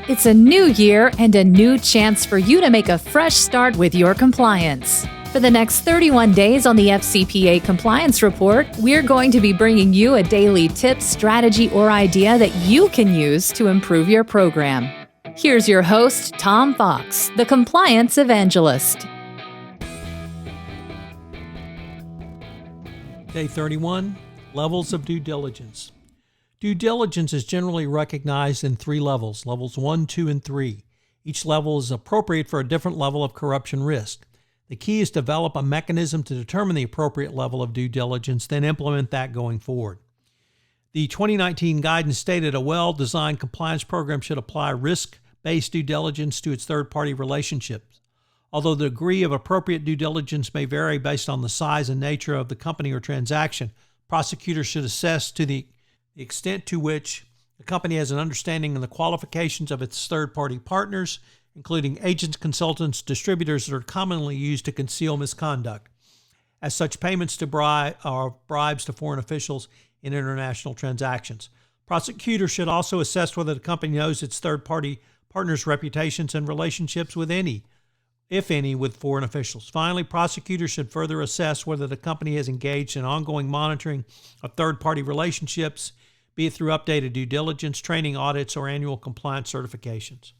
It's a new year and a new chance for you to make a fresh start with your compliance. For the next 31 days on the FCPA Compliance Report, we're going to be bringing you a daily tip, strategy, or idea that you can use to improve your program. Here's your host, Tom Fox, the Compliance Evangelist. Day 31, Levels of Due Diligence. Due diligence is generally recognized in three levels, levels 1, 2, and 3. Each level is appropriate for a different level of corruption risk. The key is to develop a mechanism to determine the appropriate level of due diligence, then implement that going forward. The 2019 guidance stated a well-designed compliance program should apply risk-based due diligence to its third-party relationships. Although the degree of appropriate due diligence may vary based on the size and nature of the company or transaction, prosecutors should assess to the extent to which the company has an understanding of the qualifications of its third-party partners, including agents, consultants, distributors that are commonly used to conceal misconduct. As such, payments to bribes to foreign officials in international transactions. Prosecutors should also assess whether the company knows its third-party partners' reputations and relationships with any, if any, with foreign officials. Finally, prosecutors should further assess whether the company has engaged in ongoing monitoring of third-party relationships, be it through updated due diligence, training audits, or annual compliance certifications.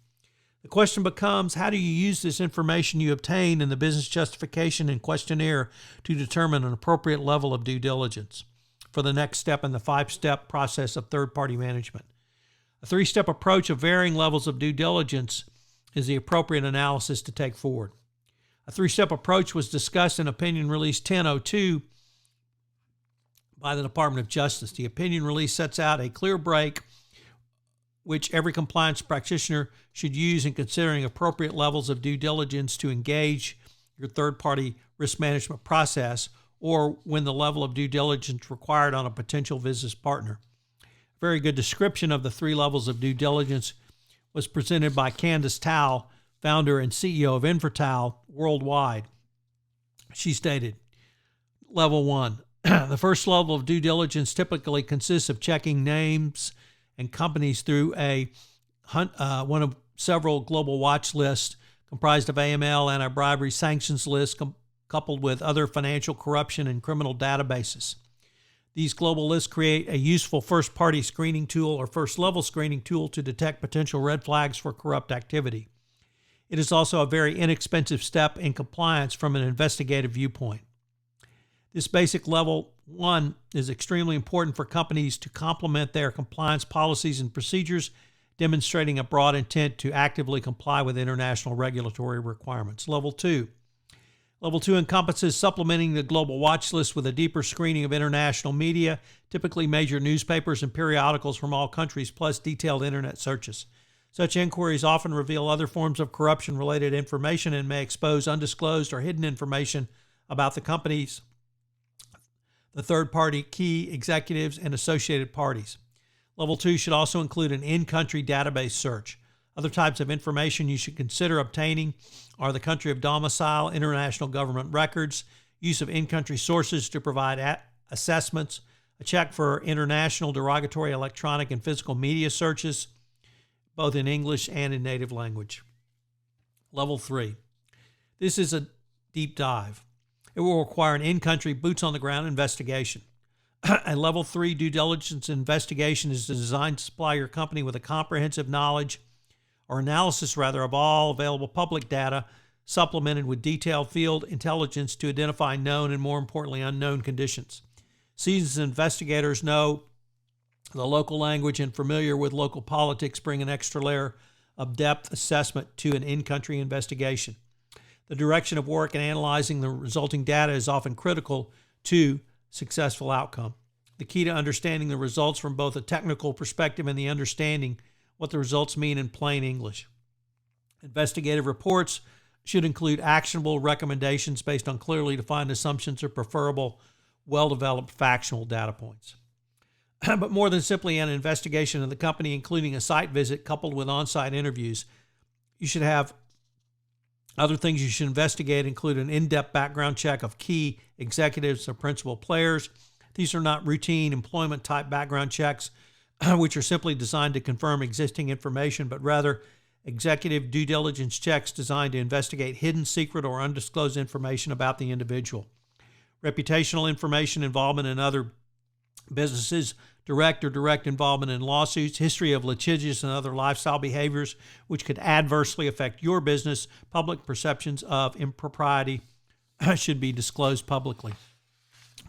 The question becomes, how do you use this information you obtain in the business justification and questionnaire to determine an appropriate level of due diligence for the next step in the 5-step process of third-party management? A 3-step approach of varying levels of due diligence is the appropriate analysis to take forward. A 3-step approach was discussed in Opinion Release 1002 by the Department of Justice. The opinion release sets out a clear break which every compliance practitioner should use in considering appropriate levels of due diligence to engage your third-party risk management process, or when the level of due diligence required on a potential business partner. A very good description of the 3 levels of due diligence was presented by Candace Tao, founder and CEO of Infratal Worldwide. She stated, Level 1. The first level of due diligence typically consists of checking names and companies through one of several global watch lists comprised of AML, anti-bribery, sanctions lists, coupled with other financial corruption and criminal databases. These global lists create a useful first-party screening tool or first-level screening tool to detect potential red flags for corrupt activity. It is also a very inexpensive step in compliance from an investigative viewpoint. This basic level 1 is extremely important for companies to complement their compliance policies and procedures, demonstrating a broad intent to actively comply with international regulatory requirements. Level 2. Level 2 encompasses supplementing the global watch list with a deeper screening of international media, typically major newspapers and periodicals from all countries, plus detailed internet searches. Such inquiries often reveal other forms of corruption-related information and may expose undisclosed or hidden information about the companies, the third-party key executives, and associated parties. Level 2 should also include an in-country database search. Other types of information you should consider obtaining are the country of domicile, international government records, use of in-country sources to provide assessments, a check for international derogatory electronic and physical media searches, both in English and in native language. Level 3. This is a deep dive. It will require an in-country, boots-on-the-ground investigation. A Level 3 due diligence investigation is designed to supply your company with a comprehensive knowledge or analysis, of all available public data, supplemented with detailed field intelligence to identify known and, more importantly, unknown conditions. Seasoned investigators know the local language and familiar with local politics bring an extra layer of depth assessment to an in-country investigation. The direction of work in analyzing the resulting data is often critical to successful outcome. The key to understanding the results from both a technical perspective and the understanding what the results mean in plain English. Investigative reports should include actionable recommendations based on clearly defined assumptions or preferable, well-developed factual data points. But more than simply an investigation of the company, including a site visit coupled with on-site interviews, you should have other things you should investigate include an in-depth background check of key executives or principal players. These are not routine employment-type background checks, which are simply designed to confirm existing information, but rather executive due diligence checks designed to investigate hidden, secret, or undisclosed information about the individual. Reputational information, involvement in other businesses, direct involvement in lawsuits, history of litigious and other lifestyle behaviors which could adversely affect your business, public perceptions of impropriety should be disclosed publicly.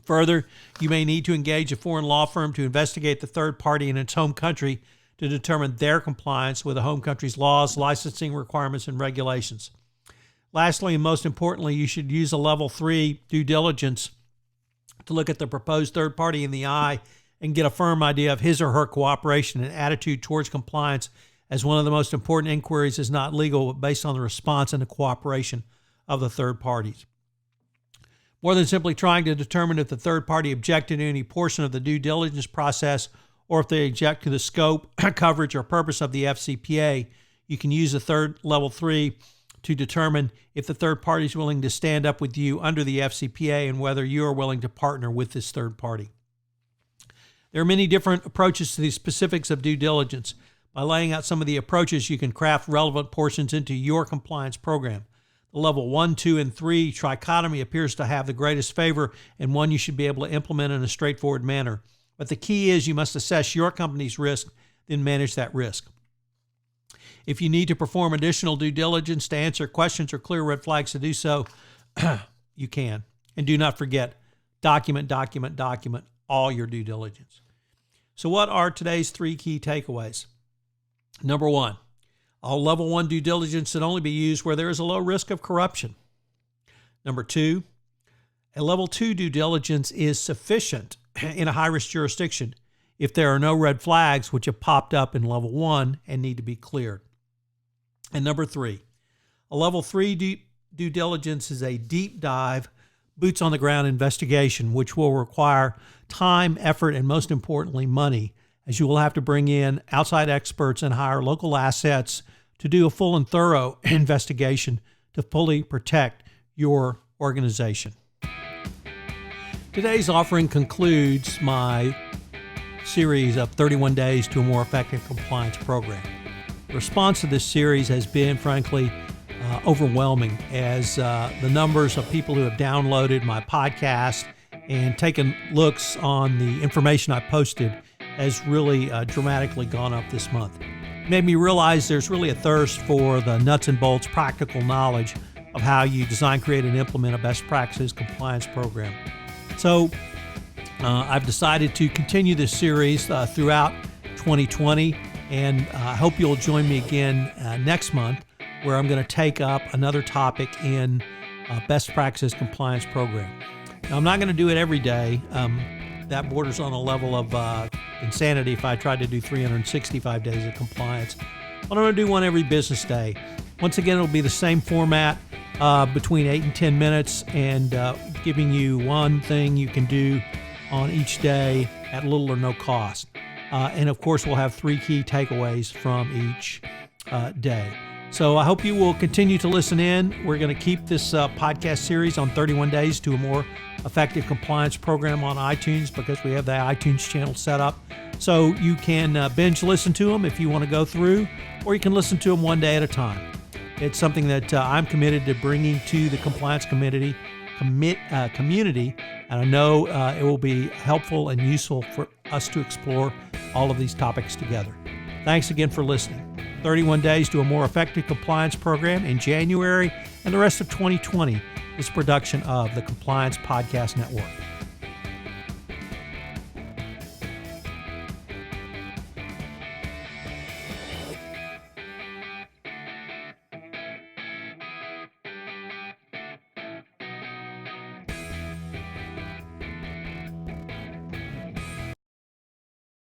Further, you may need to engage a foreign law firm to investigate the third party in its home country to determine their compliance with the home country's laws, licensing requirements, and regulations. Lastly, and most importantly, you should use a level 3 due diligence to look at the proposed third party in the eye and get a firm idea of his or her cooperation and attitude towards compliance, as one of the most important inquiries is not legal, but based on the response and the cooperation of the third parties. More than simply trying to determine if the third party objected to any portion of the due diligence process or if they object to the scope, coverage, or purpose of the FCPA, you can use a level 3 to determine if the third party is willing to stand up with you under the FCPA and whether you are willing to partner with this third party. There are many different approaches to the specifics of due diligence. By laying out some of the approaches, you can craft relevant portions into your compliance program. The level 1, 2, and 3 trichotomy appears to have the greatest favor and one you should be able to implement in a straightforward manner. But the key is you must assess your company's risk, then manage that risk. If you need to perform additional due diligence to answer questions or clear red flags to do so, you can. And do not forget, document all your due diligence. So what are today's 3 key takeaways? Number 1, all level 1 due diligence should only be used where there is a low risk of corruption. Number 2, a level 2 due diligence is sufficient in a high-risk jurisdiction if there are no red flags which have popped up in level 1 and need to be cleared. And number 3, a level 3 due diligence is a deep dive, boots on the ground investigation, which will require time, effort, and most importantly, money, as you will have to bring in outside experts and hire local assets to do a full and thorough investigation to fully protect your organization. Today's offering concludes my series of 31 Days to a More Effective Compliance Program. The response to this series has been, frankly, overwhelming, as the numbers of people who have downloaded my podcast and taken looks on the information I posted has really dramatically gone up this month. It made me realize there's really a thirst for the nuts and bolts practical knowledge of how you design, create, and implement a best practices compliance program. So I've decided to continue this series throughout 2020, and I hope you'll join me again next month, where I'm going to take up another topic in best practices compliance program. Now, I'm not going to do it every day. That borders on a level of insanity if I tried to do 365 days of compliance. But I'm going to do one every business day. Once again, it'll be the same format, between 8 and 10 minutes, and giving you one thing you can do on each day at little or no cost. And of course, we'll have 3 key takeaways from each day. So I hope you will continue to listen in. We're going to keep this podcast series on 31 Days to a More Effective Compliance Program on iTunes, because we have the iTunes channel set up. So you can binge listen to them if you want to go through, or you can listen to them one day at a time. It's something that I'm committed to bringing to the compliance community, and I know it will be helpful and useful for us to explore all of these topics together. Thanks again for listening. 31 Days to a More Effective Compliance Program in January and the rest of 2020 is a production of the Compliance Podcast Network.